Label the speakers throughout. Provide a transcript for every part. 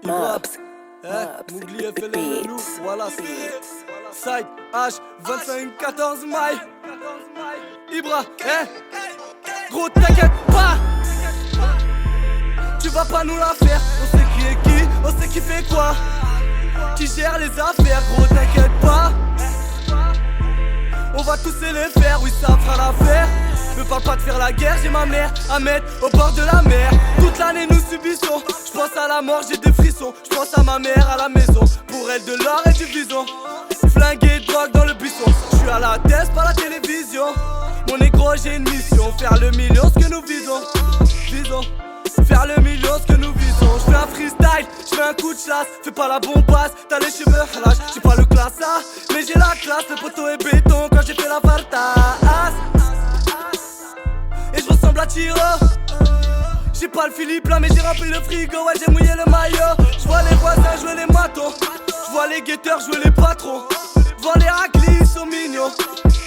Speaker 1: Mops, Mougli FLM le loup, voilà c'est Side H 25-14 mailles Ibra, gros t'inquiète pas, tu vas pas nous la faire. On sait qui est qui, on sait qui fait quoi, qui gère les affaires. Gros t'inquiète pas, on va tous les faire, oui ça fera l'affaire. Me parle pas de faire la guerre, j'ai ma mère à mettre au bord de la mer. Toute l'année nous subissons, j'pense à la mort, j'ai des frissons. J'pense à ma mère à la maison, pour elle de l'or et du bison. Flingué, drogue dans le buisson, j'suis à la tête, pas la télévision. Mon négro j'ai une mission, faire le million ce que nous visons. Faire le million ce que nous visons. J'fais un freestyle, j'fais un coup de chasse. Fais pas la bombasse, t'as les cheveux lâches. J'ai pas le classe A, mais j'ai la classe. Le poteau est béton quand j'ai fait la fartasse. Et j'ressemble à Tiro. J'ai pas le Philippe là mais j'ai rempli le frigo. Ouais j'ai mouillé le maillot. J'vois les voisins jouer les matons, j'vois les guetteurs jouer les patrons. J'vois les raclis, ils sont mignons.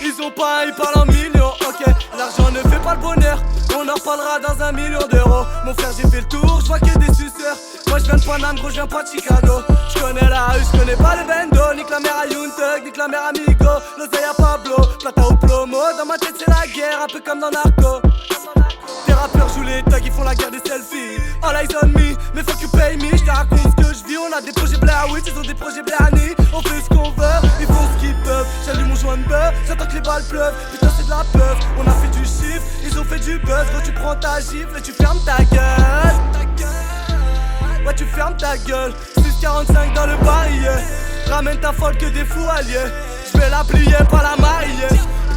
Speaker 1: Ils ont pas, ils parlent en millions. Ok, l'argent ne fait pas le bonheur. On en reparlera dans 1 million d'euros. Mon frère j'ai fait le tour, j'vois qu'il y a des suceurs. Moi j'viens de Paname, gros j'viens pas de Chicago. J'connais la rue, j'connais pas le bendo. Nique la mère à Young Thug, nique la mère à Migo. L'oseille à Pablo, plata au plomo. Dans ma tête c'est la guerre, un peu comme dans Narco. Les rappeurs jouent les thugs, ils font la guerre des selfies. All eyes on me, mais fuck you pay me. J'te raconte ce que j'vis, on a des projets Blair Witch, ils ont des projets Blair Annie. On fait ce qu'on veut, ils font ce qu'ils peuvent. J'allume mon joint de bœuf, j'attends que les balles pleuvent. Putain c'est de la peur, on a fait du chiffre, ils ont fait du buzz. Gros tu prends ta gifle et tu fermes ta gueule. Ouais tu fermes ta gueule. 6,45 dans le barillet. Ramène ta folle que des fous alliés. J'vais la plier, pas la marier.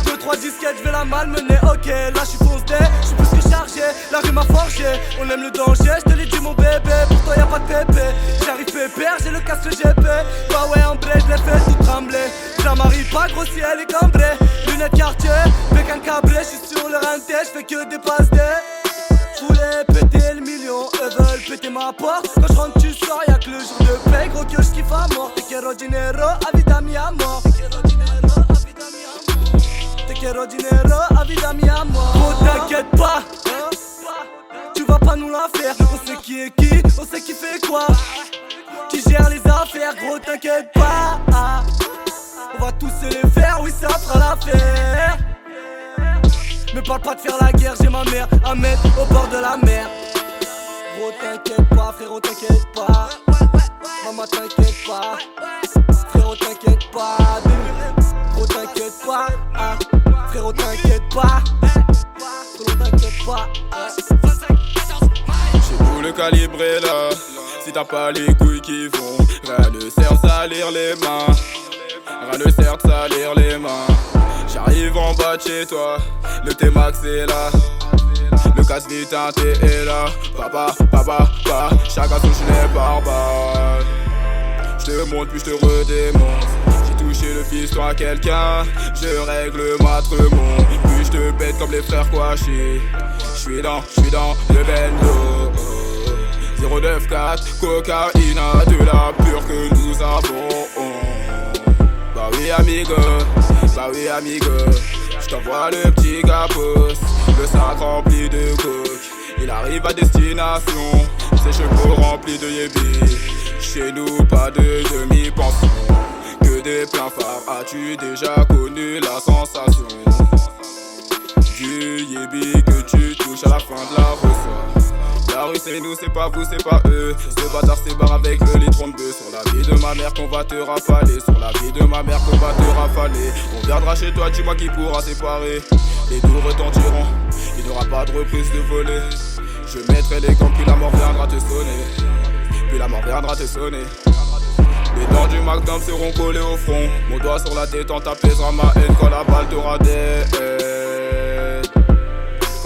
Speaker 1: 2-3 disquettes, j'vais la malmener. Ok, là j'suis foncé, j'suis plus que chargé. La rue m'a forgé, on aime le danger. J'te l'ai dit mon bébé, pour toi y'a pas de pépé. J'arrive pépère, j'ai le casque GP. Bah ouais en blé, j'l'ai fait tout trembler. J'la marie pas, gros si elle est cambrée. Lunettes quartier, bécane câblé. J'suis sur le renté, j'fais que des passes D. J'voulais péter le million, eux veulent péter ma porte. Quand j'rentre tu sors, y'a que le jour de paye. Gros que j'kiffe à mort, te quiero dinero, a vida mi amor. Te quiero dinero, a vida mi amor. Gros t'inquiète pas, tu vas pas nous la faire. On sait qui est qui, on sait qui fait quoi, qui gère les affaires. Gros t'inquiète pas, on va tous les faire, oui ça fera l'affaire. Me parle pas de faire la guerre, j'ai ma mère à mettre au bord de la mer. Gros t'inquiète pas, frérot t'inquiète pas. Maman t'inquiète pas, frérot t'inquiète pas. Gros t'inquiète pas, frérot t'inquiète pas. Frérot t'inquiète pas.
Speaker 2: Chez nous le calibre est là. Si t'as pas les couilles qui vont, rien ne sert de salir les mains. Rien ne sert de salir les mains. J'arrive en bas de chez toi, le T-Max est là. Le casse vite teinté est là. Papa, chacun son gilet par balle. J'te montre puis j'te redémonte. J'ai touché le fiston à quelqu'un, je règle ma tremont. Puis j'te pète comme les frères Kouachi. J'suis dans le bendo. 094, cocaïne, de la pure que nous avons. Bah oui amigo, j't'envoie le petit capos. Le sac rempli de coke, il arrive à destination. Ses cheveux remplis de yébi. Chez nous pas de demi-pension, que des pleins phares. As-tu déjà connu la sensation du yébi que tu touches à la fin de la reçoit? La rue c'est nous, c'est pas vous, c'est pas eux. Ce bâtard c'est barre avec le litron de bœuf. Sur la vie de ma mère qu'on va te rafaler. Sur la vie de ma mère qu'on va te rafaler. On viendra chez toi, dis-moi qui pourra séparer. Les deux retentiront, il n'y aura pas de reprise de voler. Je mettrai les gants puis la mort viendra te sonner. Puis la mort viendra te sonner. Les dents du McDonald's seront collées au front. Mon doigt sur la détente apaisera ma haine. Quand la balle t'aura des aides.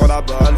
Speaker 2: Quand la balle